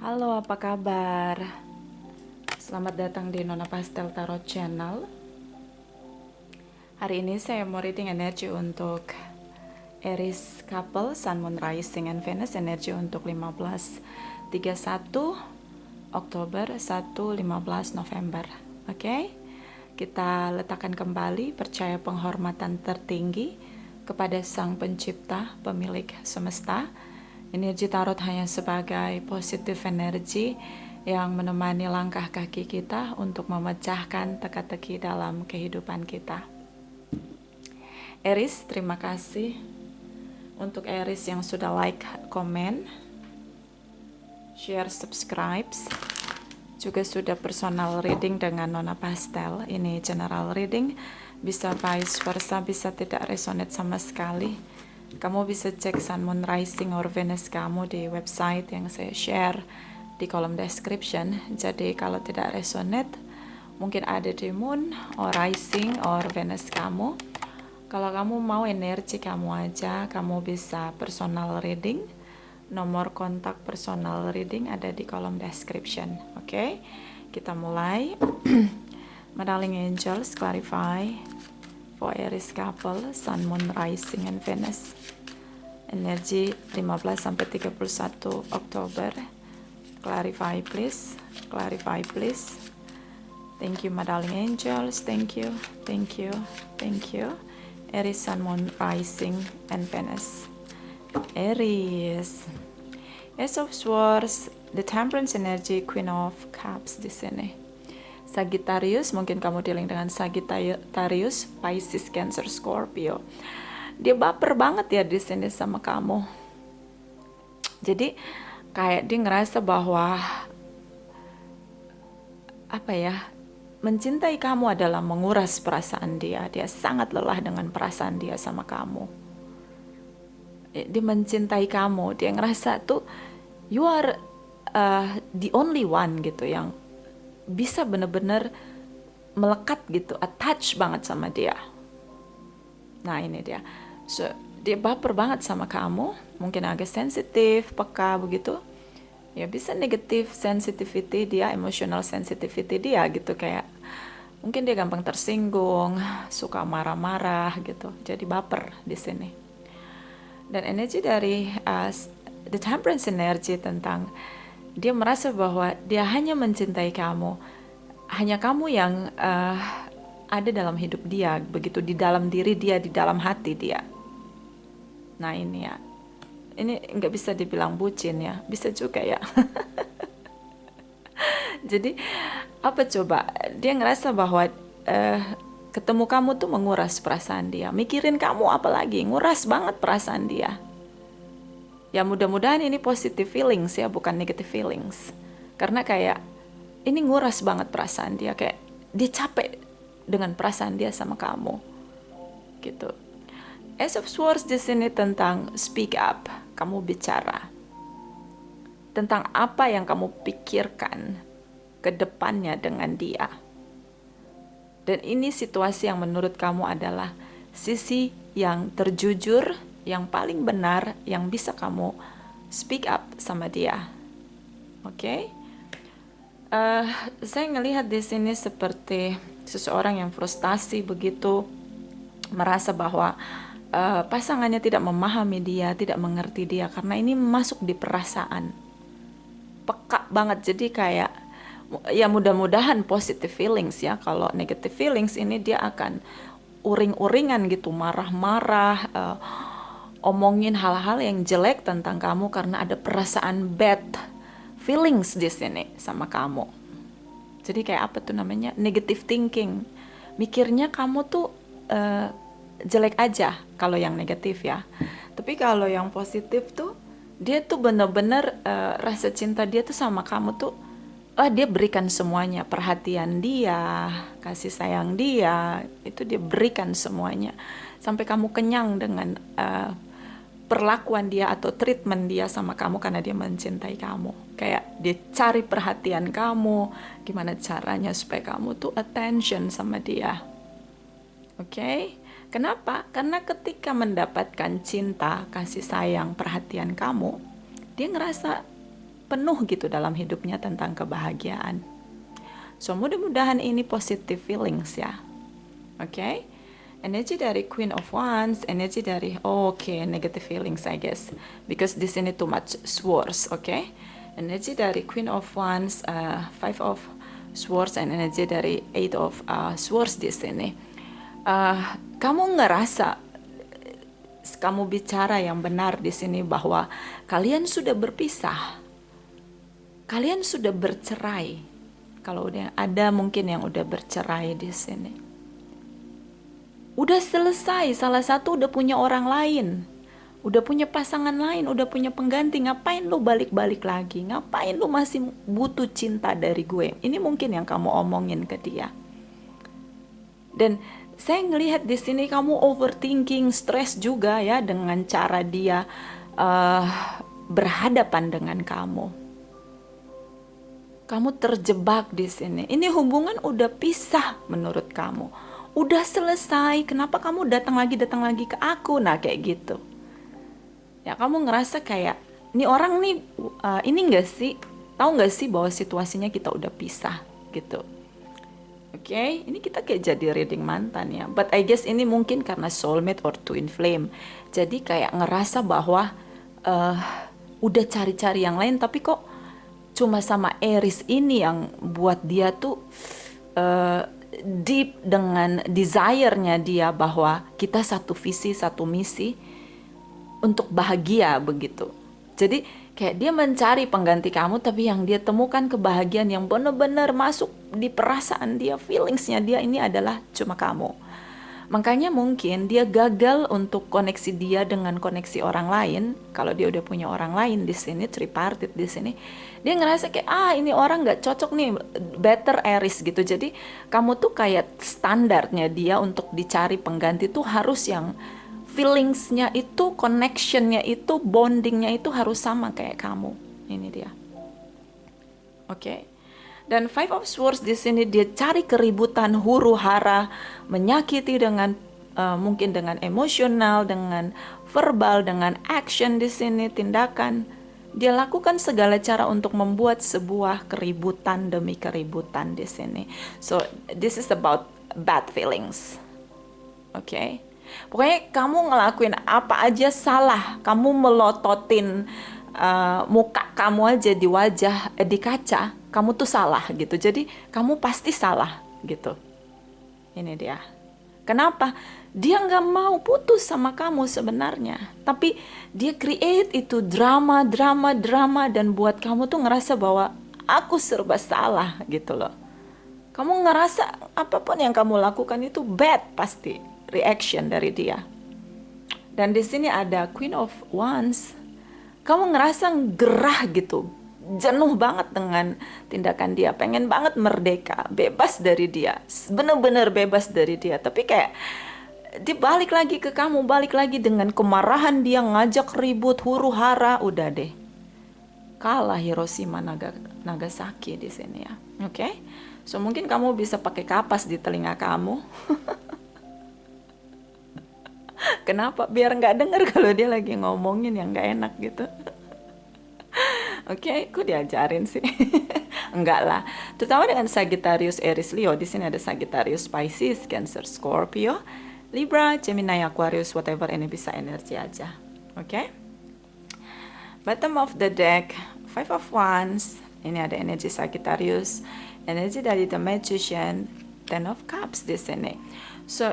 Halo, apa kabar? Selamat datang di Nona Pastel Tarot Channel. Hari ini saya mau reading energi untuk Aries couple, Sun, Moon, Rising, and Venus. Energi untuk 15-31 Oktober 1-15 November. Oke? Kita letakkan kembali percaya penghormatan tertinggi kepada Sang Pencipta, pemilik semesta. Energi tarot hanya sebagai positif energi yang menemani langkah kaki kita untuk memecahkan teka-teki dalam kehidupan kita. Aries, terima kasih untuk Aries yang sudah like, komen, share, subscribe. Juga sudah personal reading dengan Nona Pastel. Ini general reading, bisa vice versa, bisa tidak resonate sama sekali. Kamu bisa cek Sun, Moon, Rising, or Venus kamu di website yang saya share di kolom description. Jadi kalau tidak resonate, mungkin ada di Moon, or Rising, or Venus kamu. Kalau kamu mau energi kamu aja, kamu bisa personal reading. Nomor kontak personal reading ada di kolom description. Oke, kita mulai. My darling angels, clarify for Aries couple, Sun, Moon, Rising, and Venus. Energi 15-31 Oktober. Clarify please. Clarify please. Thank you, my darling angels. Thank you. Thank you. Thank you. Aries, Sun, Moon, Rising, and Venus. Aries, Ace of Swords, the Temperance energy, Queen of Cups di sini. Sagittarius, mungkin kamu dealing dengan Sagittarius, Pisces, Cancer, Scorpio. Dia baper banget ya di sini sama kamu. Jadi kayak dia ngerasa bahwa apa ya? Mencintai kamu adalah menguras perasaan dia. Dia sangat lelah dengan perasaan dia sama kamu. Dia mencintai kamu. Dia ngerasa tuh you are the only one gitu yang bisa bener-bener melekat gitu, attach banget sama dia. Nah ini dia. So, dia baper banget sama kamu. Mungkin agak sensitif, peka begitu. Ya bisa negatif sensitivity dia, emotional sensitivity dia gitu, kayak mungkin dia gampang tersinggung, suka marah-marah gitu, jadi baper di sini. Dan energi dari the temperance energy tentang dia merasa bahwa dia hanya mencintai kamu, hanya kamu yang ada dalam hidup dia, begitu, di dalam diri dia, di dalam hati dia. Nah ini ya, ini nggak bisa dibilang bucin ya, bisa juga ya. Jadi apa coba, dia ngerasa bahwa ketemu kamu tuh menguras perasaan dia, mikirin kamu apalagi, nguras banget perasaan dia. Ya mudah-mudahan ini positive feelings ya, bukan negative feelings. Karena kayak ini nguras banget perasaan dia, kayak dia capek dengan perasaan dia sama kamu. Gitu. Ace of Swords di sini tentang speak up, kamu bicara tentang apa yang kamu pikirkan ke depannya dengan dia. Dan ini situasi yang menurut kamu adalah sisi yang terjujur, yang paling benar, yang bisa kamu speak up sama dia. Oke? Saya ngelihat di sini seperti seseorang yang frustasi begitu, merasa bahwa pasangannya tidak memahami dia, tidak mengerti dia, karena ini masuk di perasaan. Peka banget, jadi kayak ya mudah-mudahan positive feelings ya. Kalau negative feelings ini dia akan uring-uringan gitu, marah-marah, omongin hal-hal yang jelek tentang kamu karena ada perasaan bad feelings di sini sama kamu. Jadi kayak apa tuh namanya, negative thinking, mikirnya kamu tuh jelek aja kalau yang negatif ya. Tapi kalau yang positif tuh dia tuh bener-bener rasa cinta dia tuh sama kamu tuh, dia berikan semuanya, perhatian dia, kasih sayang dia, itu dia berikan semuanya sampai kamu kenyang dengan perlakuan dia atau treatment dia sama kamu, karena dia mencintai kamu. Kayak dia cari perhatian kamu, gimana caranya supaya kamu tuh attention sama dia. Oke? Kenapa? Karena ketika mendapatkan cinta, kasih sayang, perhatian kamu, dia ngerasa penuh gitu dalam hidupnya tentang kebahagiaan. So mudah-mudahan ini positive feelings ya. Oke. Energi dari Queen of Wands, energi dari negative feelings I guess because di sini too much swords, oke. Energi dari Queen of Wands, Five of Swords, dan energi dari Eight of Swords di sini. Kamu ngerasa kamu bicara yang benar di sini bahwa kalian sudah berpisah, kalian sudah bercerai. Kalau udah ada mungkin yang udah bercerai di sini. Udah selesai, salah satu udah punya orang lain, udah punya pasangan lain, udah punya pengganti. Ngapain lu balik-balik lagi? Ngapain lu masih butuh cinta dari gue? Ini mungkin yang kamu omongin ke dia. Dan saya ngelihat di sini kamu overthinking, stres juga ya dengan cara dia berhadapan dengan kamu. Kamu terjebak di sini. Ini hubungan udah pisah menurut kamu. Udah selesai, kenapa kamu datang lagi ke aku? Nah kayak gitu. Ya kamu ngerasa kayak, ini orang nih, ini gak sih, tahu gak sih bahwa situasinya kita udah pisah gitu. Oke, ini kita kayak jadi reading mantan ya. But I guess ini mungkin karena soulmate or twin flame. Jadi kayak ngerasa bahwa udah cari-cari yang lain, tapi kok cuma sama Aries ini yang buat dia tuh deep dengan desire-nya dia bahwa kita satu visi, satu misi untuk bahagia begitu. Jadi kayak dia mencari pengganti kamu, tapi yang dia temukan kebahagiaan yang benar-benar masuk di perasaan dia, feelingsnya dia ini adalah cuma kamu. Makanya mungkin dia gagal untuk koneksi dia dengan koneksi orang lain. Kalau dia udah punya orang lain di sini, tripartite di sini, dia ngerasa kayak ini orang nggak cocok nih, better Aries gitu. Jadi kamu tuh kayak standarnya dia untuk dicari pengganti tuh harus yang feelingsnya itu, connectionnya itu, bondingnya itu harus sama kayak kamu. Ini dia. Oke. Dan Five of Swords di sini dia cari keributan, huru hara, menyakiti dengan mungkin dengan emosional, dengan verbal, dengan action di sini, tindakan. Dia lakukan segala cara untuk membuat sebuah keributan demi keributan di sini. So this is about bad feelings. Oke. Pokoknya kamu ngelakuin apa aja salah, kamu melototin muka kamu aja di wajah, di kaca, kamu tuh salah gitu. Jadi kamu pasti salah gitu. Ini dia. Kenapa? Dia nggak mau putus sama kamu sebenarnya, tapi dia create itu drama dan buat kamu tuh ngerasa bahwa aku serba salah gitu loh. Kamu ngerasa apapun yang kamu lakukan itu bad pasti reaction dari dia. Dan di sini ada Queen of Wands. Kamu ngerasa gerah gitu, jenuh banget dengan tindakan dia, pengen banget merdeka, bebas dari dia, bener-bener bebas dari dia. Tapi kayak dia balik lagi ke kamu, balik lagi dengan kemarahan dia, ngajak ribut, huru hara, udah deh. Kalah Hiroshima Nagasaki di sini ya. Oke? So mungkin kamu bisa pakai kapas di telinga kamu. Kenapa? Biar nggak dengar kalau dia lagi ngomongin yang nggak enak gitu. Oke, kok diajarin sih? Enggak lah. Terutama dengan Sagittarius, Aries, Leo. Di sini ada Sagittarius, Pisces, Cancer, Scorpio, Libra, Gemini, Aquarius, whatever, ini bisa energi aja. Oke? Bottom of the deck, Five of Wands. Ini ada energi Sagittarius, energi dari The Magician, Ten of Cups di sini. So,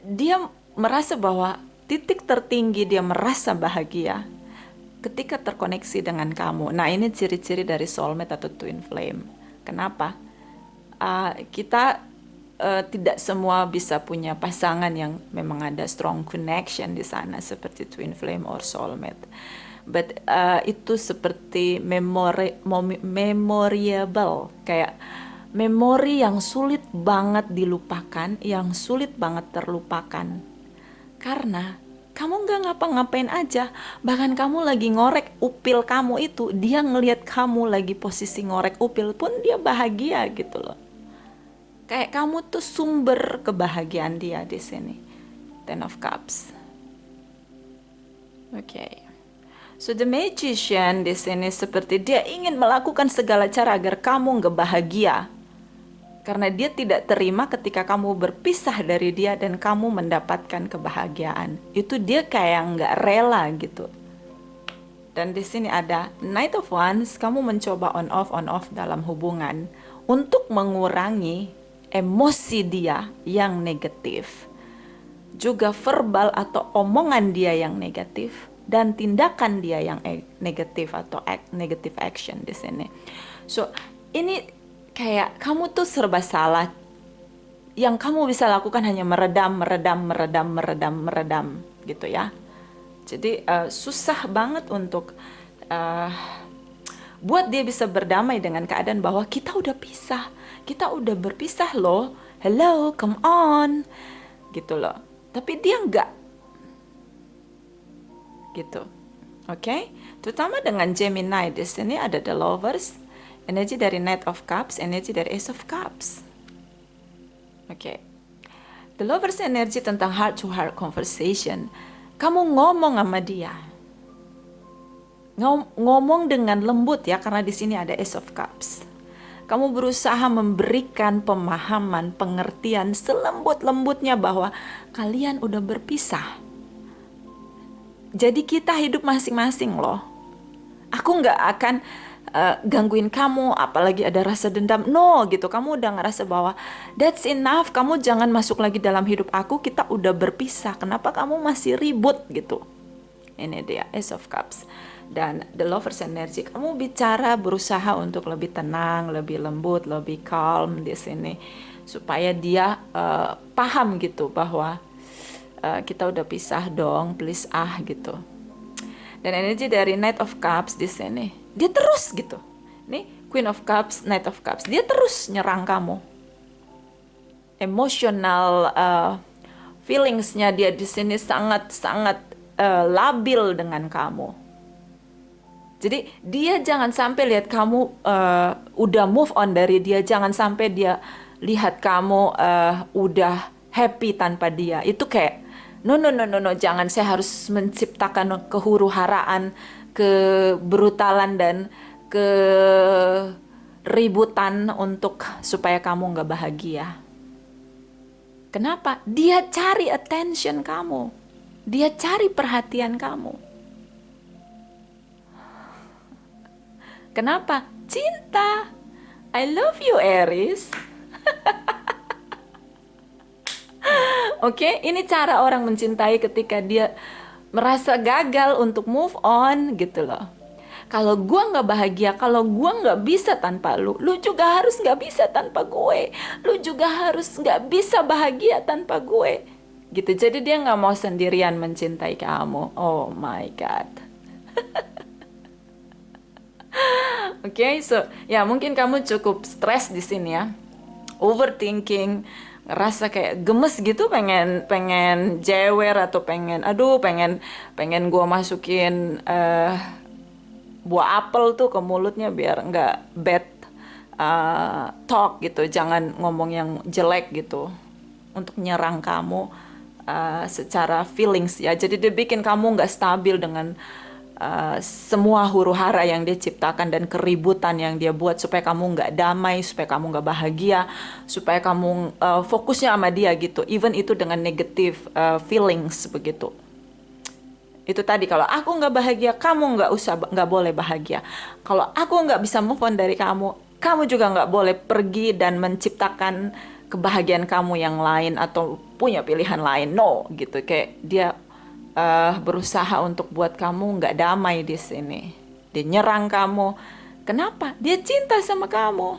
dia merasa bahwa titik tertinggi dia merasa bahagia ketika terkoneksi dengan kamu. Nah ini ciri-ciri dari soulmate atau twin flame. Kenapa? Kita tidak semua bisa punya pasangan yang memang ada strong connection di sana seperti twin flame or soulmate. But itu seperti memorable, kayak memori yang sulit banget dilupakan, yang sulit banget terlupakan. Karena kamu nggak ngapa-ngapain aja, bahkan kamu lagi ngorek upil kamu itu, dia ngelihat kamu lagi posisi ngorek upil pun dia bahagia gitu loh. Kayak kamu tuh sumber kebahagiaan dia di sini. Ten of Cups. Oke. So the magician di sini seperti dia ingin melakukan segala cara agar kamu nggak bahagia. Karena dia tidak terima ketika kamu berpisah dari dia dan kamu mendapatkan kebahagiaan. Itu dia kayak nggak rela gitu. Dan di sini ada Knight of Wands, kamu mencoba on off dalam hubungan untuk mengurangi emosi dia yang negatif. Juga verbal atau omongan dia yang negatif dan tindakan dia yang negatif atau negative action di sini. So, ini kayak kamu tuh serba salah. Yang kamu bisa lakukan hanya meredam gitu ya. Jadi susah banget untuk buat dia bisa berdamai dengan keadaan bahwa kita udah pisah. Kita udah berpisah loh. Hello, come on. Gitu loh. Tapi dia enggak. Gitu. Oke? Terutama dengan Gemini di sini ada the Lovers. Energi dari Knight of Cups, energi dari Ace of Cups. Oke. The Lovers energi tentang heart to heart conversation. Kamu ngomong sama dia. Ngomong dengan lembut ya, karena di sini ada Ace of Cups. Kamu berusaha memberikan pemahaman, pengertian selembut-lembutnya bahwa kalian udah berpisah. Jadi kita hidup masing-masing loh. Aku nggak akan gangguin kamu, apalagi ada rasa dendam. No, gitu. Kamu udah ngerasa bahwa that's enough. Kamu jangan masuk lagi dalam hidup aku. Kita udah berpisah. Kenapa kamu masih ribut gitu? Ini dia Ace of Cups. Dan the Lovers energy. Kamu bicara, berusaha untuk lebih tenang, lebih lembut, lebih calm di sini, supaya dia paham gitu bahwa kita udah pisah dong, please gitu. Dan energi dari Knight of Cups di sini, dia terus gitu. Nih, Queen of Cups, Knight of Cups, dia terus nyerang kamu. Emotional feelingsnya dia di sini sangat-sangat labil dengan kamu. Jadi dia jangan sampai lihat kamu udah move on dari dia, jangan sampai dia lihat kamu udah happy tanpa dia. Itu kayak no, jangan, saya harus menciptakan kehuru-haraan, kebrutalan dan keributan untuk supaya kamu nggak bahagia. Kenapa? Dia cari attention kamu. Dia cari perhatian kamu. Kenapa? Cinta. I love you, Aries. Oke, ini cara orang mencintai ketika dia merasa gagal untuk move on gitu loh. Kalau gue nggak bahagia, kalau gue nggak bisa tanpa lu juga harus nggak bisa tanpa gue. Lu juga harus nggak bisa bahagia tanpa gue. Gitu, jadi dia nggak mau sendirian mencintai kamu. Oh my God. Oke, so ya mungkin kamu cukup stres di sini ya. Overthinking, ngerasa kayak gemes gitu, pengen jewer atau pengen gua masukin buah apel tuh ke mulutnya biar nggak bad talk gitu, jangan ngomong yang jelek gitu untuk nyerang kamu secara feelings ya. Jadi dia bikin kamu nggak stabil dengan semua huru-hara yang dia ciptakan dan keributan yang dia buat, supaya kamu nggak damai, supaya kamu nggak bahagia, supaya kamu fokusnya sama dia gitu, even itu dengan negative feelings begitu. Itu tadi, kalau aku nggak bahagia, kamu nggak boleh bahagia. Kalau aku nggak bisa move on dari kamu, kamu juga nggak boleh pergi dan menciptakan kebahagiaan kamu yang lain atau punya pilihan lain. No, gitu. Kayak dia berusaha untuk buat kamu nggak damai di sini. Dia nyerang kamu. Kenapa? Dia cinta sama kamu.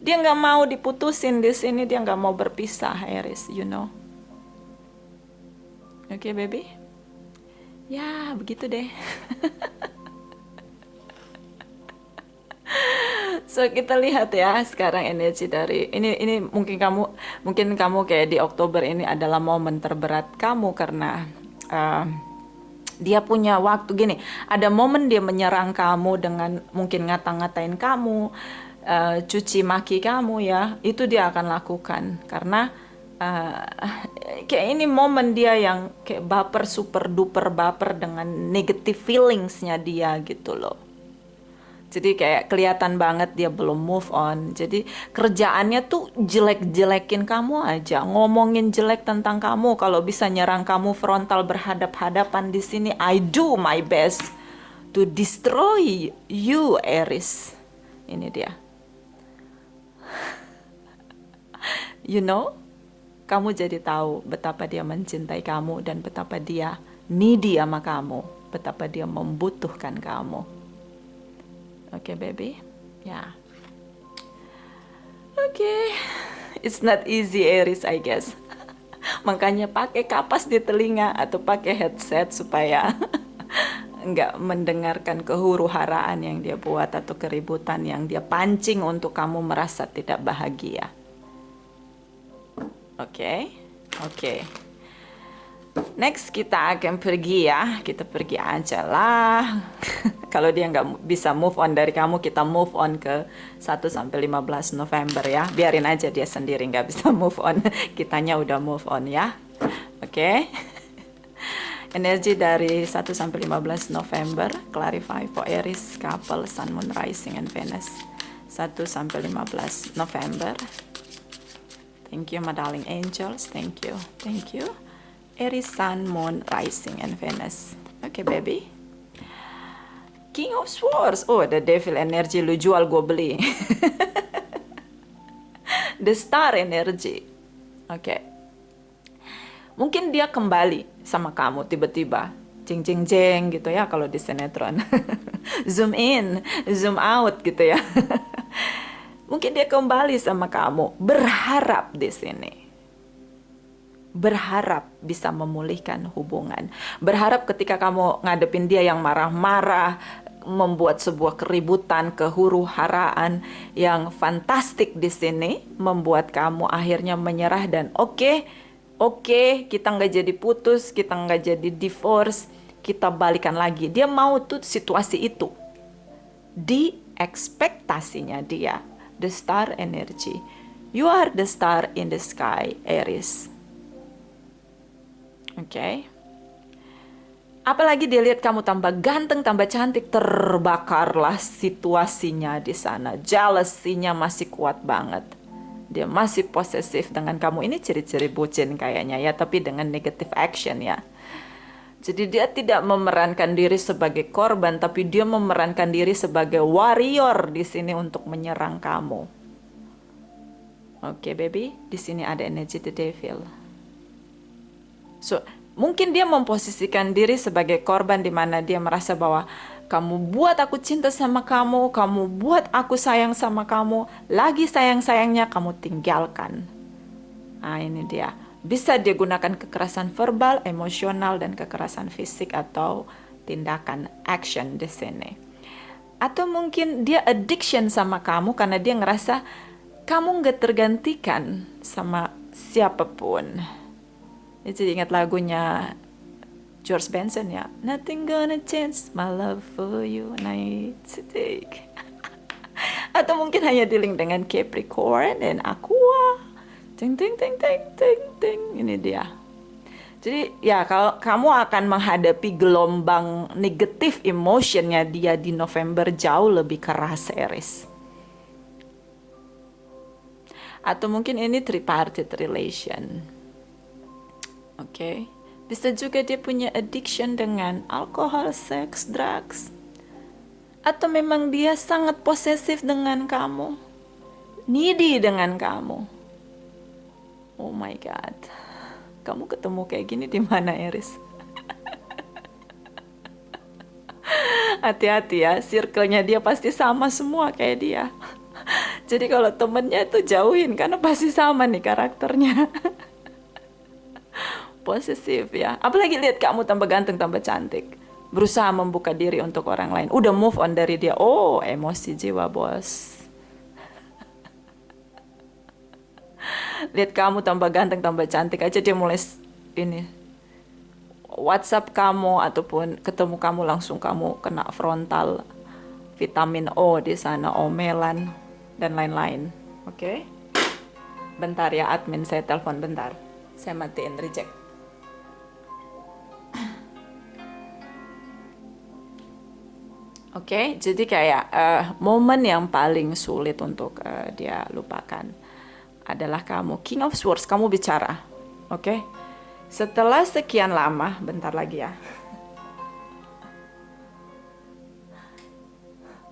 Dia nggak mau diputusin di sini. Dia nggak mau berpisah, Aries, you know. Oke, baby. Ya, begitu deh. So kita lihat ya sekarang energi dari ini mungkin kamu kayak di Oktober ini adalah momen terberat kamu karena dia punya waktu gini, ada momen dia menyerang kamu dengan mungkin ngata-ngatain kamu, cuci maki kamu ya, itu dia akan lakukan karena kayak ini momen dia yang kayak baper, super duper baper dengan negative feelingsnya dia gitu loh. Jadi kayak kelihatan banget dia belum move on. Jadi kerjaannya tuh jelek-jelekin kamu aja, ngomongin jelek tentang kamu. Kalau bisa nyerang kamu frontal berhadap-hadapan di sini, I do my best to destroy you, Aries. Ini dia. You know? Kamu jadi tahu betapa dia mencintai kamu dan betapa dia needy sama kamu, betapa dia membutuhkan kamu. Oke, baby? Ya. Oke. It's not easy, Aries, I guess. Makanya pakai kapas di telinga atau pakai headset supaya nggak mendengarkan kehuru-haraan yang dia buat atau keributan yang dia pancing untuk kamu merasa tidak bahagia. Oke. Next kita akan pergi ya. Kita pergi aja lah. Kalau dia nggak bisa move on dari kamu, kita move on ke 1-15 November ya. Biarin aja dia sendiri nggak bisa move on. Kitanya udah move on ya. Oke. Energi dari 1-15 November. Clarify for Aries, couple, Sun, Moon, Rising, and Venus. 1-15 November. Thank you, my darling angels. Thank you. Aries, Sun, Moon, Rising, and Venus. Okay, baby. King of Swords. Oh, the Devil energy. Lu jual, gue beli. The Star energy. Okay. Mungkin dia kembali sama kamu tiba-tiba. Jeng jeng jeng gitu ya kalau di sinetron. Zoom in, zoom out gitu ya. Mungkin dia kembali sama kamu, berharap di sini. Berharap bisa memulihkan hubungan. Berharap ketika kamu ngadepin dia yang marah-marah, membuat sebuah keributan, kehuru-haraan yang fantastik di sini, membuat kamu akhirnya menyerah dan oke, kita nggak jadi putus, kita nggak jadi divorce, kita balikan lagi. Dia mau tuh situasi itu. Di ekspektasinya dia. The star energy. You are the star in the sky, Aries. Oke. Apalagi dia lihat kamu tambah ganteng, tambah cantik, terbakarlah situasinya di sana. Jealousy-nya masih kuat banget. Dia masih posesif dengan kamu. Ini ciri-ciri bucin kayaknya ya, tapi dengan negative action ya. Jadi dia tidak memerankan diri sebagai korban, tapi dia memerankan diri sebagai warrior di sini untuk menyerang kamu. Oke, baby, di sini ada energi the devil. So, mungkin dia memposisikan diri sebagai korban di mana dia merasa bahwa kamu buat aku cinta sama kamu, kamu buat aku sayang sama kamu, lagi sayang-sayangnya kamu tinggalkan. Nah, ini dia. Bisa dia gunakan kekerasan verbal, emosional, dan kekerasan fisik atau tindakan action di sini. Atau mungkin dia addiction sama kamu karena dia ngerasa kamu nggak tergantikan sama siapapun. Jadi ingat lagunya George Benson ya, Nothing gonna change my love for you night to take. Atau mungkin hanya dealing dengan Capricorn dan Aqua. Ting ting ting ting ting ting. Ini dia. Jadi ya kalau kamu akan menghadapi gelombang negatif emotionnya dia di November jauh lebih keras, Aries. Atau mungkin ini tripartite relation. Oke. Bisa juga dia punya addiction dengan alkohol, seks, drugs. Atau memang dia sangat posesif dengan kamu. Needy dengan kamu. Oh my God, kamu ketemu kayak gini di mana, Aries? Hati-hati ya, circle-nya dia pasti sama semua kayak dia. Jadi kalau temennya itu jauhin, karena pasti sama nih karakternya. Posesif ya. Apalagi lihat kamu tambah ganteng, tambah cantik. Berusaha membuka diri untuk orang lain. Udah move on dari dia. Oh, emosi jiwa, bos. Lihat kamu tambah ganteng, tambah cantik aja dia mulai ini WhatsApp kamu ataupun ketemu kamu langsung kamu kena frontal, vitamin O di sana, omelan dan lain-lain. Oke? Bentar ya admin, saya telepon bentar. Saya matiin reject. Oke, jadi kayak momen yang paling sulit untuk dia lupakan adalah kamu. King of Swords, kamu bicara. Oke, setelah sekian lama, bentar lagi ya.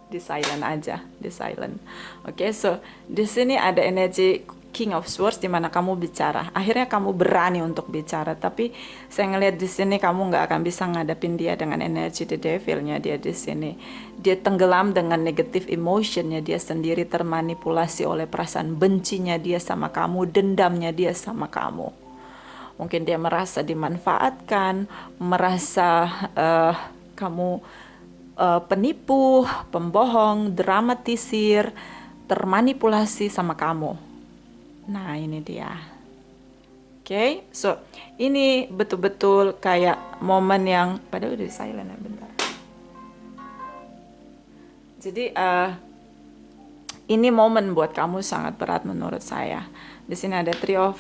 Di silent aja, di silent. Oke, so di sini ada energi King of Swords di mana kamu bicara. Akhirnya kamu berani untuk bicara, tapi saya ngelihat di sini kamu nggak akan bisa ngadapin dia dengan energi the devilnya dia di sini. Dia tenggelam dengan negative emotionnya dia sendiri, termanipulasi oleh perasaan bencinya dia sama kamu, dendamnya dia sama kamu. Mungkin dia merasa dimanfaatkan, merasa kamu penipu, pembohong, dramatisir, termanipulasi sama kamu. Nah, ini dia. Oke, so ini betul-betul kayak momen yang padahal udah silent ya, bentar. Jadi ini momen buat kamu sangat berat menurut saya. Di sini ada Three of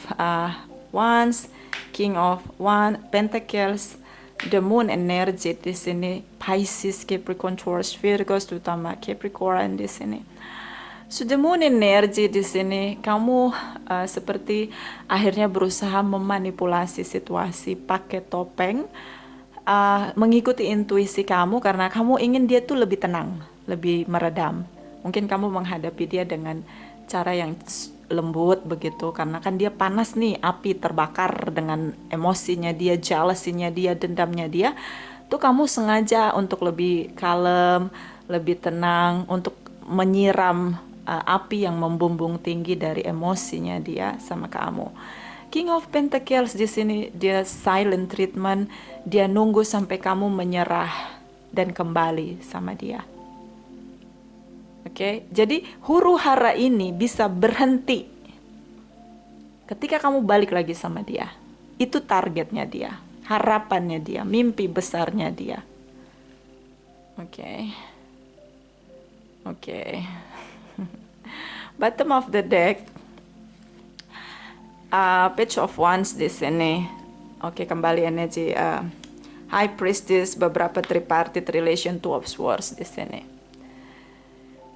Wands, King of Wands, Pentacles, The Moon energy di sini, Pisces, Capricorn, Taurus, Virgo, terutama Capricorn di sini. So the Moon energy di sini, kamu seperti akhirnya berusaha memanipulasi situasi pakai topeng, mengikuti intuisi kamu karena kamu ingin dia tuh lebih tenang, lebih meredam. Mungkin kamu menghadapi dia dengan cara yang lembut begitu karena kan dia panas nih, api terbakar dengan emosinya dia, jealousy-nya dia, dendamnya dia. Tuh kamu sengaja untuk lebih kalem, lebih tenang, untuk menyiram api yang membumbung tinggi dari emosinya dia sama kamu. King of Pentacles di sini dia silent treatment, dia nunggu sampai kamu menyerah dan kembali sama dia. Oke, jadi huru hara ini bisa berhenti ketika kamu balik lagi sama dia. Itu targetnya dia, harapannya dia, mimpi besarnya dia. Oke. Bottom of the deck, Page of Wands di sini. Oke, kembali energi High Priestess, beberapa tripartite relation, Two of Swords di sini.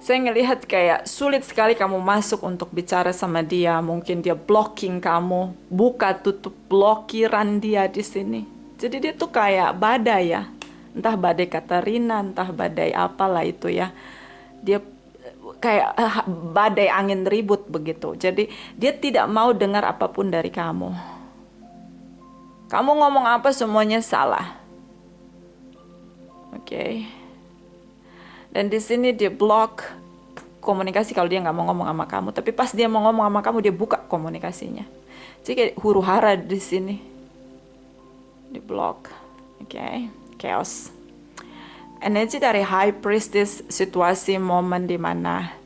Saya ngelihat kayak sulit sekali kamu masuk untuk bicara sama dia. Mungkin dia blocking kamu, buka tutup blokiran dia di sini. Jadi dia tuh kayak badai ya, entah badai Katarina, entah badai apalah itu ya. Dia kayak badai angin ribut begitu. Jadi dia tidak mau dengar apapun dari kamu. Kamu ngomong apa semuanya salah. Oke. Dan di sini dia block komunikasi kalau dia nggak mau ngomong sama kamu. Tapi pas dia mau ngomong sama kamu, dia buka komunikasinya. Jadi kayak huru hara di sini. Di block. Oke. Chaos. Energi dari High Priestess, situasi momen di mana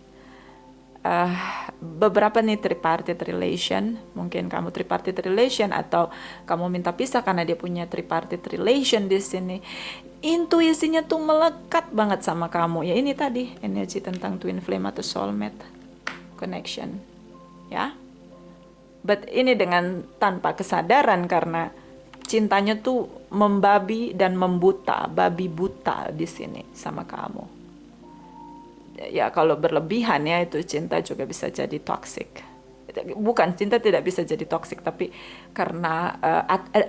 beberapa nih tripartite relation. Mungkin kamu tripartite relation atau kamu minta pisah karena dia punya tripartite relation di sini. Intuisinya tuh melekat banget sama kamu. Ya ini tadi energi tentang twin flame atau soulmate connection. Ya. But ini dengan tanpa kesadaran karena cintanya tuh membabi dan membuta, babi buta di sini sama kamu. Ya kalau berlebihan ya itu cinta juga bisa jadi toxic. Bukan, cinta tidak bisa jadi toxic, tapi karena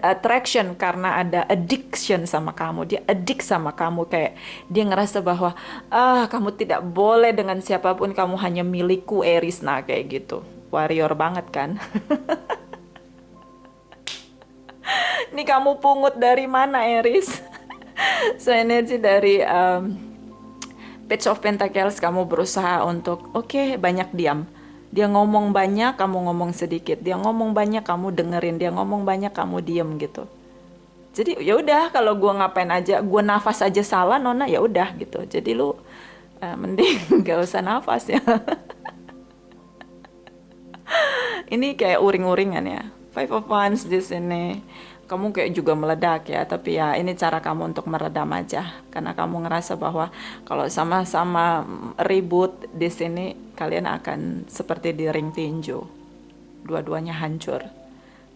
attraction, karena ada addiction sama kamu. Dia addict sama kamu, kayak dia ngerasa bahwa kamu tidak boleh dengan siapapun, kamu hanya milikku Aries. Nah kayak gitu, warrior banget kan. Ini kamu pungut dari mana Aries? So energi dari Page of Pentacles, kamu berusaha untuk banyak diam. Dia ngomong banyak, kamu ngomong sedikit. Dia ngomong banyak, kamu dengerin. Dia ngomong banyak, kamu diem gitu. Jadi ya udah, kalau gue ngapain aja, gue nafas aja salah, Nona, ya udah gitu. Jadi lu mending gak usah nafas ya. Ini kayak uring-uringan ya. Five of Wands di sini. Kamu kayak juga meledak ya, tapi ya ini cara kamu untuk meredam aja. Karena kamu ngerasa bahwa kalau sama-sama ribut di sini, kalian akan seperti di ring tinju. dua-duanya hancur.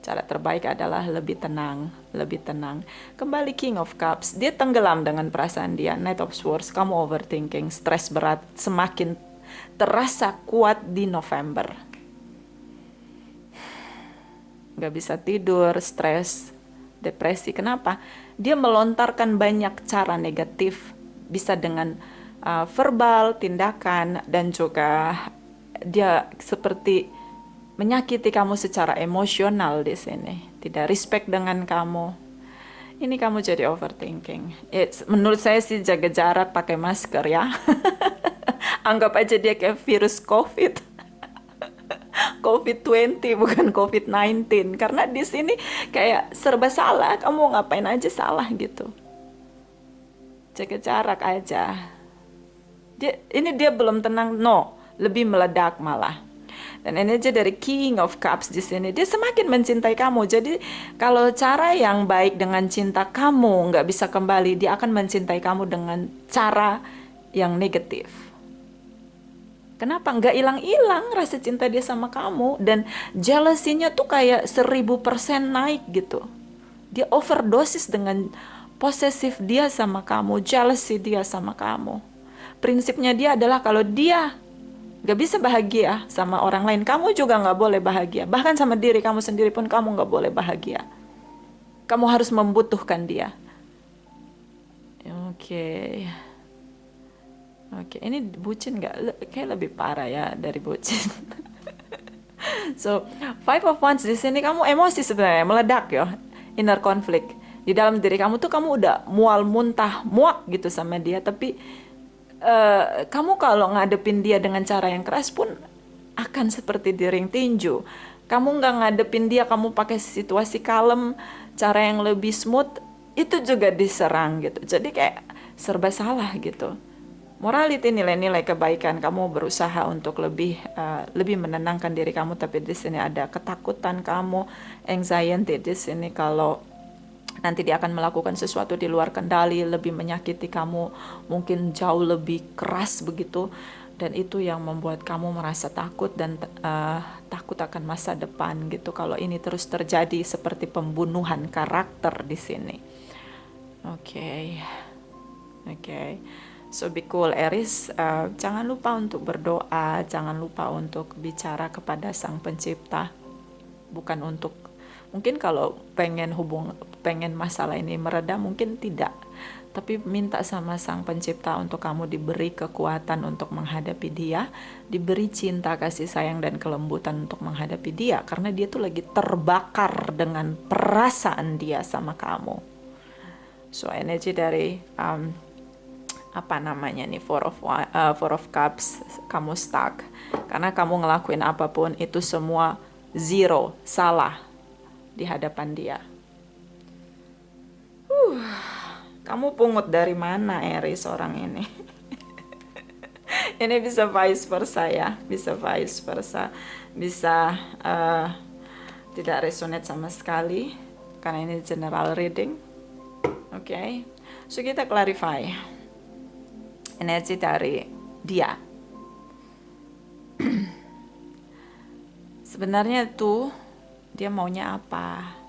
Cara terbaik adalah lebih tenang, lebih tenang. Kembali King of Cups, dia tenggelam dengan perasaan dia. Knight of Swords, kamu overthinking, stres berat, semakin terasa kuat di November. Gak bisa tidur, stres, depresi. Kenapa? Dia melontarkan banyak cara negatif, bisa dengan verbal, tindakan, dan juga dia seperti menyakiti kamu secara emosional di sini. Tidak respect dengan kamu. Ini kamu jadi overthinking. Menurut saya sih jaga jarak, pakai masker ya. Anggap aja dia kayak virus COVID. COVID-20 bukan COVID-19. Karena di sini kayak serba salah. Kamu ngapain aja salah gitu. Jaga jarak aja. Dia belum tenang, no, lebih meledak malah. Dan energi dari King of Cups di sini, dia semakin mencintai kamu. Jadi kalau cara yang baik dengan cinta kamu nggak bisa kembali, dia akan mencintai kamu dengan cara yang negatif. Kenapa? Nggak hilang-hilang rasa cinta dia sama kamu. Dan jealousy-nya tuh kayak 1000% naik gitu. Dia overdosis dengan posesif dia sama kamu, jealousy dia sama kamu. Prinsipnya dia adalah kalau dia gak bisa bahagia sama orang lain, kamu juga gak boleh bahagia. Bahkan sama diri kamu sendiri pun kamu gak boleh bahagia. Kamu harus membutuhkan dia. Oke. Oke, ini bucin gak? Kayak lebih parah ya dari bucin. So, Five of Wands di sini kamu emosi sebenarnya, meledak ya. Inner conflict. Di dalam diri kamu tuh kamu udah mual muntah, muak gitu sama dia, tapi kamu kalau ngadepin dia dengan cara yang keras pun akan seperti di ring tinju. Kamu nggak ngadepin dia, kamu pakai situasi kalem, cara yang lebih smooth, itu juga diserang gitu. Jadi kayak serba salah gitu. Morality, nilai-nilai kebaikan, kamu berusaha untuk lebih menenangkan diri kamu, tapi di sini ada ketakutan kamu, anxiety di sini kalau nanti dia akan melakukan sesuatu di luar kendali, lebih menyakiti kamu, mungkin jauh lebih keras begitu. Dan itu yang membuat kamu merasa takut dan takut akan masa depan gitu. Kalau ini terus terjadi seperti pembunuhan karakter di sini. Oke. So be cool Aries. Jangan lupa untuk berdoa, jangan lupa untuk bicara kepada Sang Pencipta. Bukan untuk, mungkin kalau pengen masalah ini mereda mungkin tidak, tapi minta sama Sang Pencipta untuk kamu diberi kekuatan untuk menghadapi dia, diberi cinta, kasih sayang dan kelembutan untuk menghadapi dia, karena dia tuh lagi terbakar dengan perasaan dia sama kamu. So energi dari apa namanya nih, Four of Cups, kamu stuck karena kamu ngelakuin apapun itu semua zero, salah di hadapan dia. Kamu pungut dari mana Aries orang ini? Ini bisa vice versa ya, bisa vice versa, bisa tidak resonate sama sekali karena ini general reading. Oke. So kita clarify energi dari dia. Sebenarnya tuh dia maunya apa?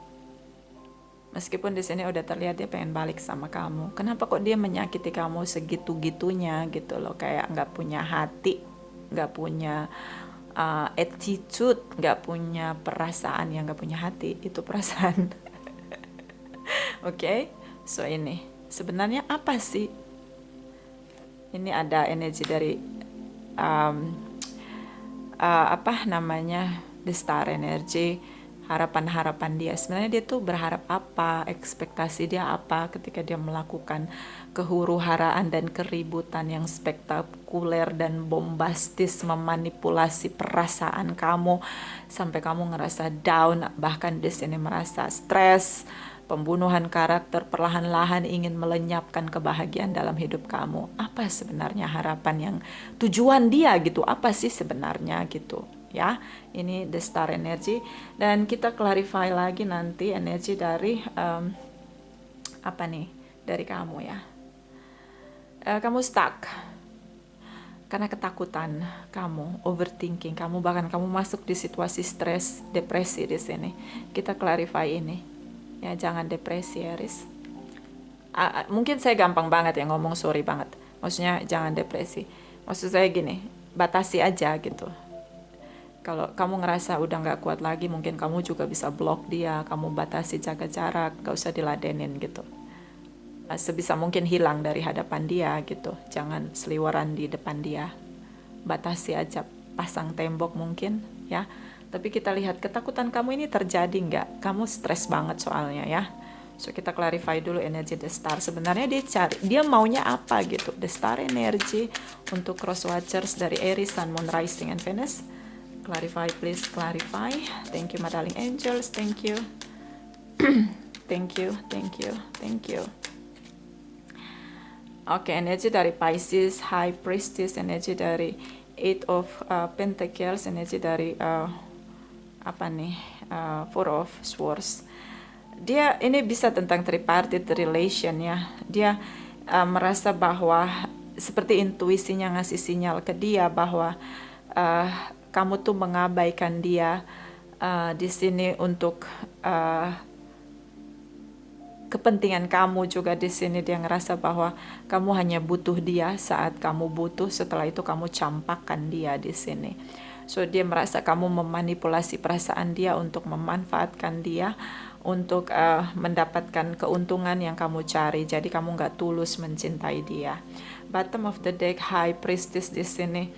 Meskipun di sini udah terlihat dia pengen balik sama kamu. Kenapa kok dia menyakiti kamu segitu-gitunya gitu loh, kayak nggak punya hati, nggak punya attitude, nggak punya perasaan, yang nggak punya hati itu perasaan. Oke, so ini sebenarnya apa sih? Ini ada energi dari apa namanya, the star energy. Harapan-harapan dia, sebenarnya dia tuh berharap apa, ekspektasi dia apa ketika dia melakukan kehuru-haraan dan keributan yang spektakuler dan bombastis, memanipulasi perasaan kamu sampai kamu ngerasa down, bahkan di sini merasa stres, pembunuhan karakter, perlahan-lahan ingin melenyapkan kebahagiaan dalam hidup kamu. Apa sebenarnya harapan yang tujuan dia gitu, apa sih sebenarnya gitu ya. Ini the star energy, dan kita clarify lagi nanti energi dari apa nih dari kamu ya. Kamu stuck, karena ketakutan kamu, overthinking kamu, bahkan kamu masuk di situasi stres, depresi di sini. Kita clarify ini. Ya, jangan depresi, Aries. Mungkin saya gampang banget ya ngomong, sorry banget. Maksudnya jangan depresi. Maksud saya gini, batasi aja gitu. Kalau kamu ngerasa udah nggak kuat lagi, mungkin kamu juga bisa blok dia, kamu batasi, jaga jarak, gak usah diladenin gitu. Sebisa mungkin hilang dari hadapan dia gitu, jangan seliweran di depan dia, batasi aja, pasang tembok mungkin ya. Tapi kita lihat ketakutan kamu ini terjadi nggak, kamu stres banget soalnya ya. So kita clarify dulu energi The Star, sebenarnya dia maunya apa gitu. The Star energy untuk cross watchers dari Aries, Sun, Moon, Rising, and Venus. Clarify, please clarify. Thank you my darling angels, thank you. Thank you, thank you, thank you. Oke, energi dari Pisces, High Priestess, energi dari Eight of Pentacles, energi dari Four of Swords. Dia ini bisa tentang tripartite relation ya. Dia merasa bahwa seperti intuisinya ngasih sinyal ke dia bahwa kamu tuh mengabaikan dia di sini untuk kepentingan kamu juga di sini. Dia ngerasa bahwa kamu hanya butuh dia saat kamu butuh, setelah itu kamu campakkan dia di sini. So dia merasa kamu memanipulasi perasaan dia untuk memanfaatkan dia untuk mendapatkan keuntungan yang kamu cari. Jadi kamu nggak tulus mencintai dia. Bottom of the deck, High Priestess di sini.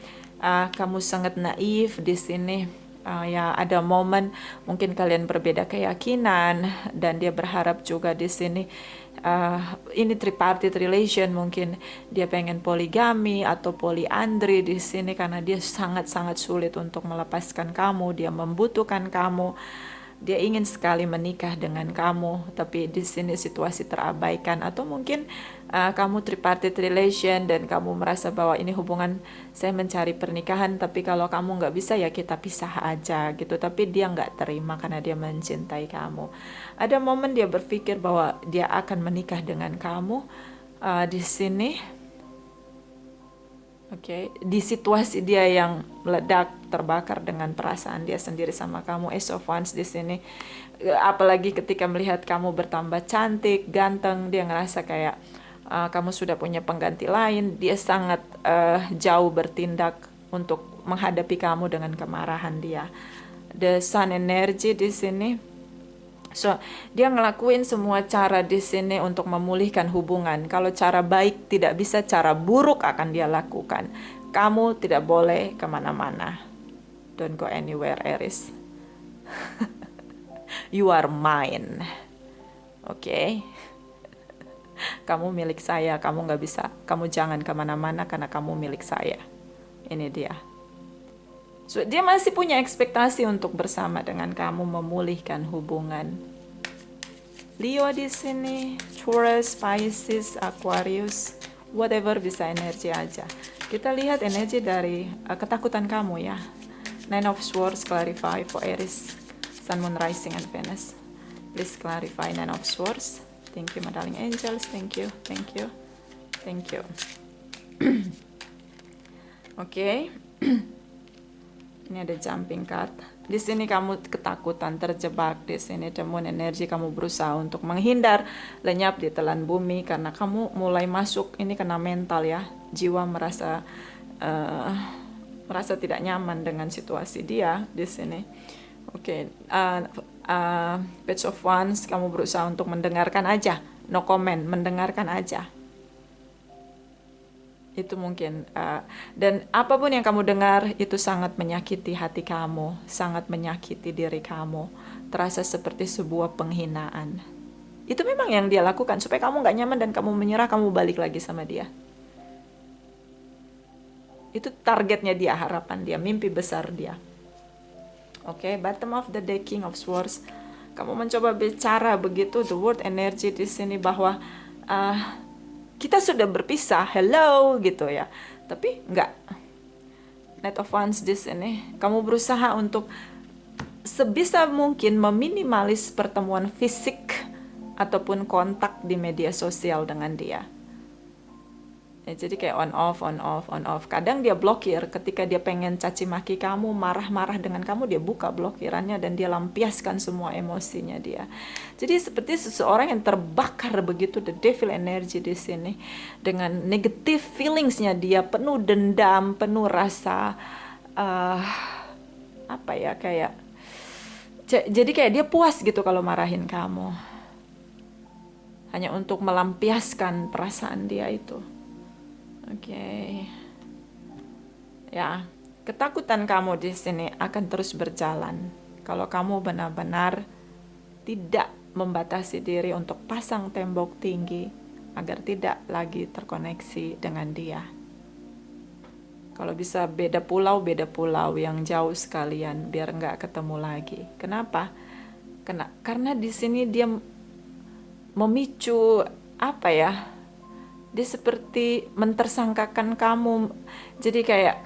Kamu sangat naif di sini. Ya ada momen mungkin kalian berbeda keyakinan dan dia berharap juga di sini ini tripartite relation, mungkin dia pengen poligami atau poliandri di sini karena dia sangat-sangat sulit untuk melepaskan kamu, dia membutuhkan kamu. Dia ingin sekali menikah dengan kamu, tapi di sini situasi terabaikan. Atau mungkin kamu tripartite relation dan kamu merasa bahwa ini hubungan saya mencari pernikahan, tapi kalau kamu nggak bisa ya kita pisah aja gitu. Tapi dia nggak terima karena dia mencintai kamu. Ada momen dia berpikir bahwa dia akan menikah dengan kamu di sini. Oke, di situasi dia yang meledak, terbakar dengan perasaan dia sendiri sama kamu. Ace of Wands di sini. Apalagi ketika melihat kamu bertambah cantik, ganteng, dia ngerasa kayak kamu sudah punya pengganti lain. Dia sangat jauh bertindak untuk menghadapi kamu dengan kemarahan dia. The Sun energy di sini. So, dia ngelakuin semua cara di sini untuk memulihkan hubungan. Kalau cara baik tidak bisa, cara buruk akan dia lakukan. Kamu tidak boleh kemana-mana. Don't go anywhere, Aries. You are mine. Oke. Kamu milik saya, kamu nggak bisa. Kamu jangan kemana-mana karena kamu milik saya. Ini dia. So, dia masih punya ekspektasi untuk bersama dengan kamu memulihkan hubungan. Leo di sini, Taurus, Pisces, Aquarius, whatever, bisa energi aja. Kita lihat energi dari ketakutan kamu ya. Nine of Swords, clarify for Aries, Sun, Moon, Rising, and Venus. Please clarify Nine of Swords. Thank you, my darling angels. Thank you, thank you, thank you. Oke. Ini ada jumping card. Di sini kamu ketakutan, terjebak di sini. The Moon energy, kamu berusaha untuk menghindar, lenyap di telan bumi karena kamu mulai masuk ini kena mental ya. Jiwa merasa tidak nyaman dengan situasi dia di sini. Oke. Page of Wands, kamu berusaha untuk mendengarkan aja, no comment, mendengarkan aja. Itu mungkin dan apapun yang kamu dengar itu sangat menyakiti hati kamu, sangat menyakiti diri kamu, terasa seperti sebuah penghinaan. Itu memang yang dia lakukan supaya kamu nggak nyaman dan kamu menyerah, kamu balik lagi sama dia. Itu targetnya dia, harapan dia, mimpi besar dia. Oke, bottom of the deck, King of Swords. Kamu mencoba bicara begitu, the word energy di sini bahwa kita sudah berpisah, hello gitu ya. Tapi enggak. Knight of Wands di sini, kamu berusaha untuk sebisa mungkin meminimalis pertemuan fisik ataupun kontak di media sosial dengan dia. Ya, jadi kayak on off, on off, on off. Kadang dia blokir ketika dia pengen caci maki kamu, marah-marah dengan kamu, dia buka blokirannya dan dia lampiaskan semua emosinya dia. Jadi seperti seseorang yang terbakar begitu, the devil energy di sini. Dengan negative feelingsnya dia, penuh dendam, penuh rasa apa ya, kayak jadi kayak dia puas gitu kalau marahin kamu. Hanya untuk melampiaskan perasaan dia itu. Oke. Ya, ketakutan kamu di sini akan terus berjalan. Kalau kamu benar-benar tidak membatasi diri untuk pasang tembok tinggi agar tidak lagi terkoneksi dengan dia. Kalau bisa beda pulau yang jauh sekalian biar nggak ketemu lagi. Kenapa? Karena di sini dia memicu apa ya? Dia seperti mentersangkakan kamu, jadi kayak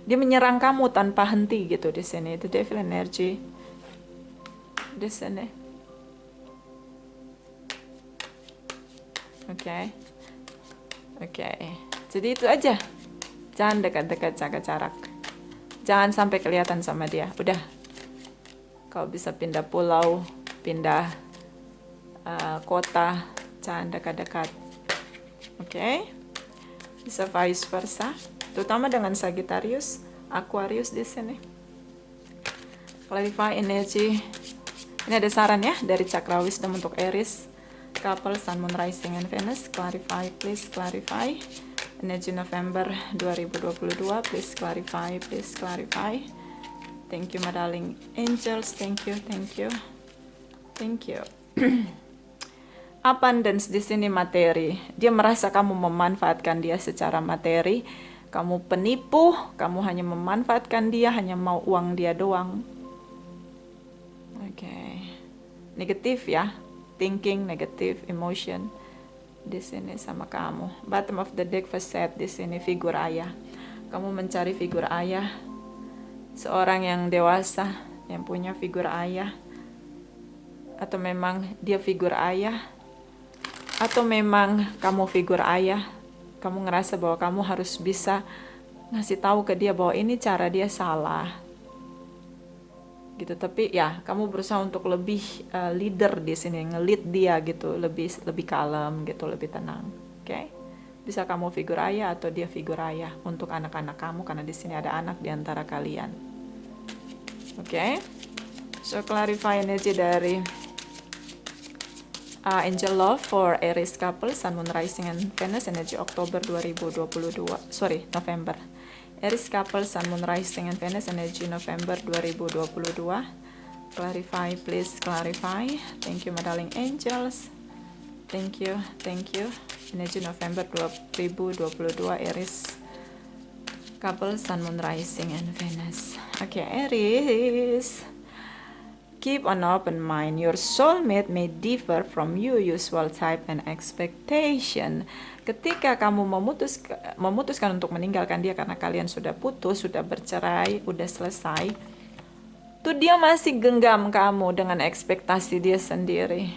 dia menyerang kamu tanpa henti gitu di sini. Itu devil energy di sini. Oke. Jadi itu aja. Jangan dekat-dekat, jaga jarak. Jangan sampai kelihatan sama dia. Udah. Kau bisa pindah pulau, pindah kota, jangan dekat-dekat. Oke. Bisa vice versa, terutama dengan Sagittarius, Aquarius di sini. Clarify energy. Ini ada saran ya dari Chakra Wisdom untuk Aries, couple, Sun, Moon, Rising, and Venus. Clarify, please clarify. Energy November 2022, please clarify, please clarify. Thank you, my darling angels. Thank you, thank you, thank you. Abundance di sini materi. Dia merasa kamu memanfaatkan dia secara materi. Kamu penipu, kamu hanya memanfaatkan dia, hanya mau uang dia doang. Oke. Negatif ya. Thinking, negative emotion di sini sama kamu. Bottom of the deck facet di sini figur ayah. Kamu mencari figur ayah. Seorang yang dewasa, yang punya figur ayah. Atau memang dia figur ayah. Atau memang kamu figur ayah, kamu ngerasa bahwa kamu harus bisa ngasih tahu ke dia bahwa ini cara dia salah. Gitu, tapi ya kamu berusaha untuk lebih leader di sini, nge-lead dia gitu, lebih kalem gitu, lebih tenang. Oke? Bisa kamu figur ayah atau dia figur ayah untuk anak-anak kamu karena di sini ada anak di antara kalian. Oke? So clarify energy dari Angel Love for Aries couple, Sun, Moon, Rising, and Venus, energy Oktober 2022. November. Aries couple, Sun, Moon, Rising, and Venus, energy November 2022. Clarify, please clarify. Thank you, my darling angels. Thank you, thank you. Energy November 2022, Aries couple, Sun, Moon, Rising, and Venus. Oke, Aries. Keep an open mind. Your soulmate may differ from your usual type and expectation. Ketika kamu memutuskan untuk meninggalkan dia karena kalian sudah putus, sudah bercerai, udah selesai, tuh dia masih genggam kamu dengan ekspektasi dia sendiri.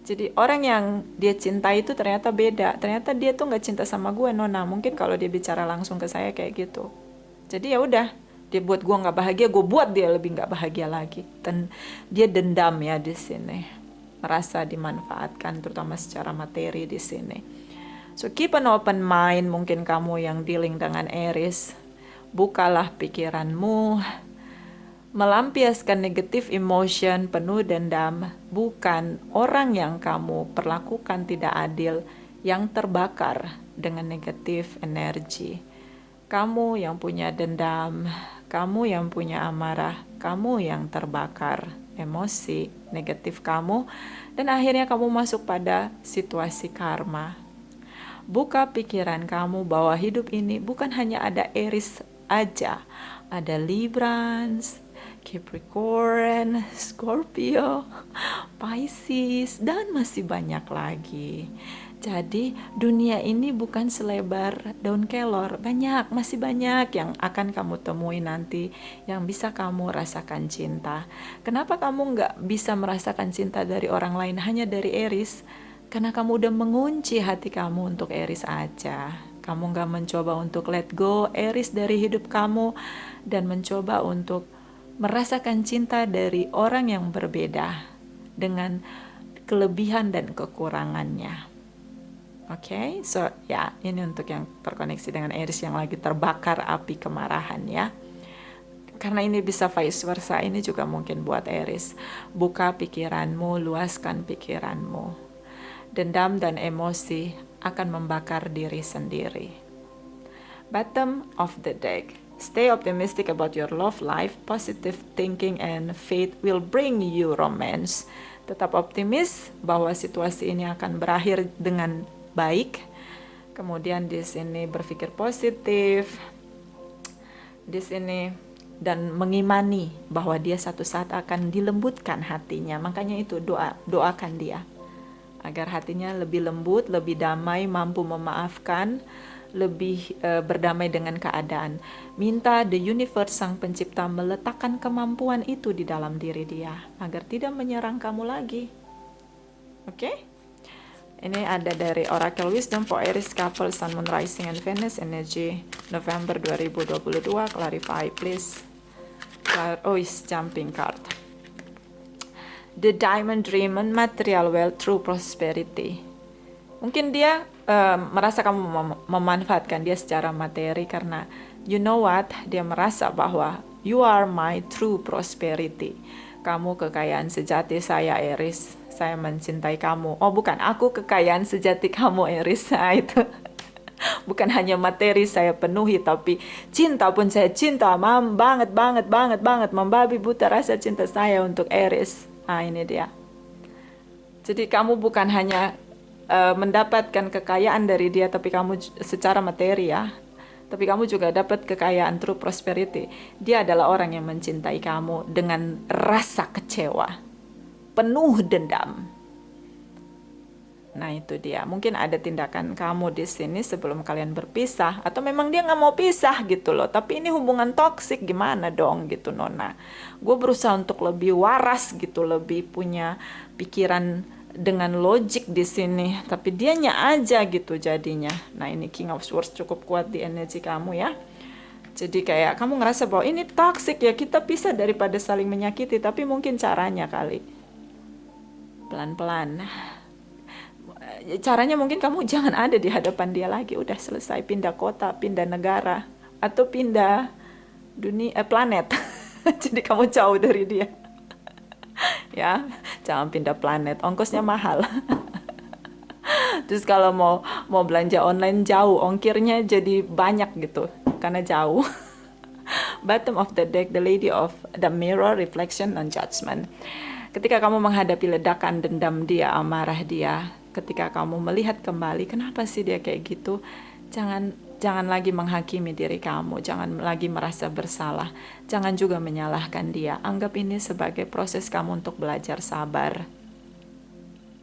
Jadi orang yang dia cintai itu ternyata beda. Ternyata dia tuh nggak cinta sama gue, Nona. Mungkin kalau dia bicara langsung ke saya kayak gitu. Jadi ya udah. Dia buat gue nggak bahagia, gue buat dia lebih nggak bahagia lagi. Dan dia dendam ya di sini, merasa dimanfaatkan, terutama secara materi di sini. So keep an open mind. Mungkin kamu yang dealing dengan Aries, bukalah pikiranmu, melampiaskan negative emotion, penuh dendam, bukan orang yang kamu perlakukan tidak adil, yang terbakar dengan negative energy. Kamu yang punya dendam, kamu yang punya amarah, kamu yang terbakar emosi negatif kamu, dan akhirnya kamu masuk pada situasi karma. Buka pikiran kamu bahwa hidup ini bukan hanya ada Aries aja, ada Librans, Capricorn, Scorpio, Pisces, dan masih banyak lagi. Jadi dunia ini bukan selebar daun kelor, masih banyak yang akan kamu temui nanti yang bisa kamu rasakan cinta. Kenapa kamu nggak bisa merasakan cinta dari orang lain, hanya dari Aries? Karena kamu udah mengunci hati kamu untuk Aries aja. Kamu gak mencoba untuk let go Aries dari hidup kamu dan mencoba untuk merasakan cinta dari orang yang berbeda dengan kelebihan dan kekurangannya. Oke, so ya ini untuk yang terkoneksi dengan Aries yang lagi terbakar api kemarahan ya. Karena ini bisa vice versa, ini juga mungkin buat Aries. Buka pikiranmu, luaskan pikiranmu. Dendam dan emosi akan membakar diri sendiri. Bottom of the deck. Stay optimistic about your love life. Positive thinking and faith will bring you romance. Tetap optimis bahwa situasi ini akan berakhir dengan baik. Kemudian di sini berpikir positif. Di sini dan mengimani bahwa dia satu saat akan dilembutkan hatinya. Makanya itu doakan dia agar hatinya lebih lembut, lebih damai, mampu memaafkan, lebih berdamai dengan keadaan. Minta the universe, sang pencipta, meletakkan kemampuan itu di dalam diri dia agar tidak menyerang kamu lagi. Oke? Ini ada dari Oracle Wisdom for Aries couple, Sun, Moon, Rising, and Venus energy November 2022. Clarify please. Oh, is jumping card. The Diamond Dream, material wealth through prosperity. Mungkin dia merasa kamu memanfaatkan dia secara materi karena you know what, dia merasa bahwa you are my true prosperity. Kamu kekayaan sejati saya Aries. Saya mencintai kamu. Oh bukan, aku kekayaan sejati kamu Aries. Nah, itu bukan hanya materi saya penuhi, tapi cinta pun saya cinta banget, membabi buta rasa cinta saya untuk Aries. Nah ini dia. Jadi kamu bukan hanya mendapatkan kekayaan dari dia, tapi kamu secara materi ya, tapi kamu juga dapat kekayaan true prosperity. Dia adalah orang yang mencintai kamu dengan rasa kecewa, penuh dendam. Nah itu dia, mungkin ada tindakan kamu di sini sebelum kalian berpisah, atau memang dia nggak mau pisah gitu loh, tapi ini hubungan toksik, gimana dong gitu Nona. Gue berusaha untuk lebih waras gitu, lebih punya pikiran dengan logik di sini, tapi dianya aja gitu jadinya. Nah ini King of Swords cukup kuat di energi kamu ya. Jadi kayak kamu ngerasa bahwa ini toksik ya, kita pisah daripada saling menyakiti, tapi mungkin caranya kali pelan-pelan. Caranya mungkin kamu jangan ada di hadapan dia lagi, udah selesai, pindah kota, pindah negara, atau pindah planet. Jadi kamu jauh dari dia. Ya, jangan pindah planet, ongkosnya mahal. Terus kalau mau belanja online jauh, ongkirnya jadi banyak gitu karena jauh. Bottom of the deck, the Lady of the Mirror, reflection and judgment. Ketika kamu menghadapi ledakan dendam dia, amarah dia, ketika kamu melihat kembali kenapa sih dia kayak gitu, jangan lagi menghakimi diri kamu, jangan lagi merasa bersalah, jangan juga menyalahkan dia. Anggap ini sebagai proses kamu untuk belajar sabar.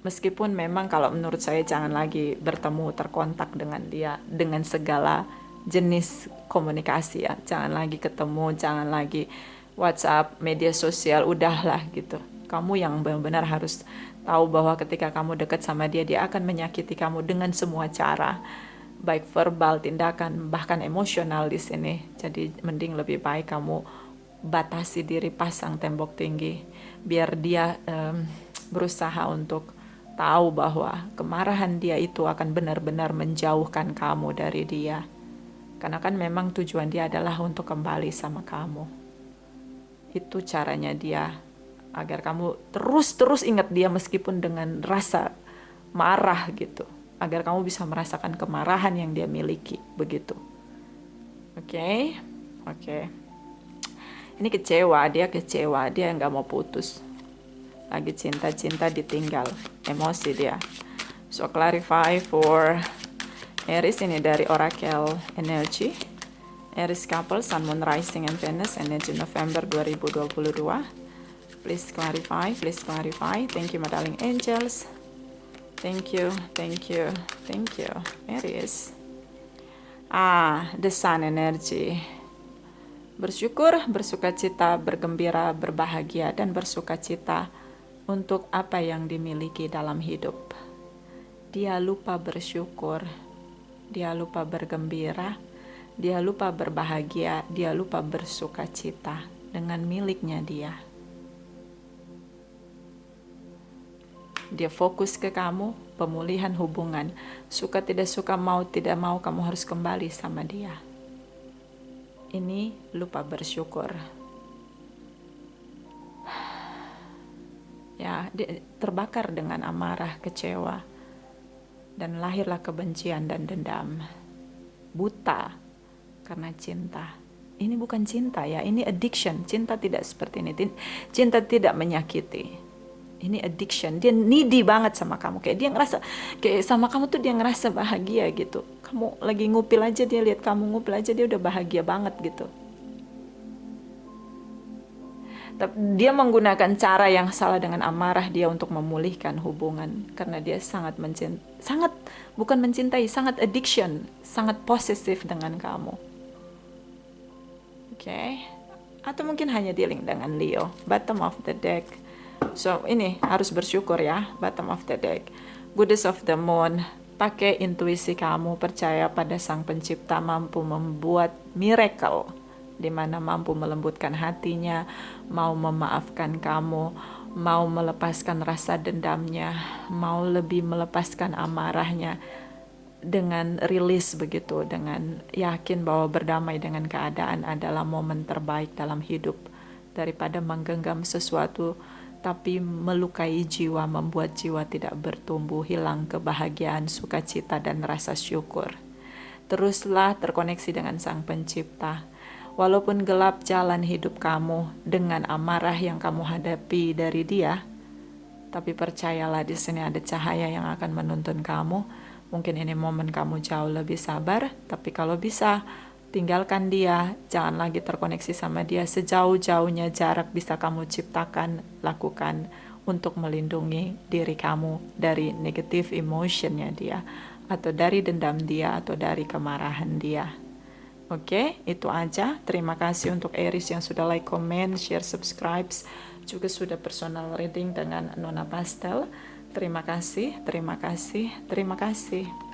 Meskipun memang kalau menurut saya jangan lagi bertemu, terkontak dengan dia dengan segala jenis komunikasi ya. Jangan lagi ketemu, jangan lagi WhatsApp, media sosial, udahlah gitu. Kamu yang benar-benar harus tahu bahwa ketika kamu dekat sama dia, dia akan menyakiti kamu dengan semua cara, baik verbal, tindakan, bahkan emosional di sini. Jadi mending lebih baik kamu batasi diri, pasang tembok tinggi, biar dia berusaha untuk tahu bahwa kemarahan dia itu akan benar-benar menjauhkan kamu dari dia. Karena kan memang tujuan dia adalah untuk kembali sama kamu. Itu caranya dia, agar kamu terus ingat dia meskipun dengan rasa marah gitu. Agar kamu bisa merasakan kemarahan yang dia miliki, begitu. Oke. Ini kecewa, dia nggak mau putus. Lagi cinta-cinta ditinggal, emosi dia. So clarify for Aries ini dari Oracle Energy. Aries couple, Sun, Moon, Rising, and Venus energy November 2022. Please clarify. Thank you my darling angels. Thank you. Aries. The Sun energy. Bersyukur, bersukacita, bergembira, berbahagia, dan bersukacita untuk apa yang dimiliki dalam hidup. dia lupa bersyukur, dia lupa bergembira, dia lupa berbahagia, dia lupa bersuka cita dengan miliknya dia. Dia fokus ke kamu, pemulihan hubungan. Suka tidak suka, mau tidak mau, kamu harus kembali sama dia. Ini lupa bersyukur. Ya, dia terbakar dengan amarah, kecewa, dan lahirlah kebencian dan dendam. Buta karena cinta. Ini bukan cinta ya, ini addiction. Cinta tidak seperti ini. Cinta tidak menyakiti. Ini addiction. Dia needy banget sama kamu. Kayak dia ngerasa, kayak sama kamu tuh dia ngerasa bahagia gitu. Kamu lagi ngupil aja, dia lihat kamu ngupil aja, dia udah bahagia banget gitu. Tapi dia menggunakan cara yang salah dengan amarah dia untuk memulihkan hubungan. Karena dia sangat bukan mencintai, sangat addiction, sangat posesif dengan kamu. Oke. Atau mungkin hanya dealing dengan Leo, bottom of the deck. So ini harus bersyukur ya, bottom of the deck. Goddess of the moon, pakai intuisi kamu, percaya pada sang pencipta mampu membuat miracle, di mana mampu melembutkan hatinya, mau memaafkan kamu, mau melepaskan rasa dendamnya, mau lebih melepaskan amarahnya, dengan rilis begitu, dengan yakin bahwa berdamai dengan keadaan adalah momen terbaik dalam hidup, daripada menggenggam sesuatu tapi melukai jiwa, membuat jiwa tidak bertumbuh, hilang kebahagiaan, sukacita, dan rasa syukur. Teruslah terkoneksi dengan Sang Pencipta. Walaupun gelap jalan hidup kamu dengan amarah yang kamu hadapi dari dia, tapi percayalah di sini ada cahaya yang akan menuntun kamu. Mungkin ini momen kamu jauh lebih sabar, tapi kalau bisa tinggalkan dia, jangan lagi terkoneksi sama dia. Sejauh-jauhnya jarak bisa kamu ciptakan, lakukan untuk melindungi diri kamu dari negative emotionnya dia, atau dari dendam dia, atau dari kemarahan dia. Oke, itu aja. Terima kasih untuk Aries yang sudah like, comment, share, subscribe, juga sudah personal reading dengan Nona Pastel. Terima kasih, terima kasih, terima kasih.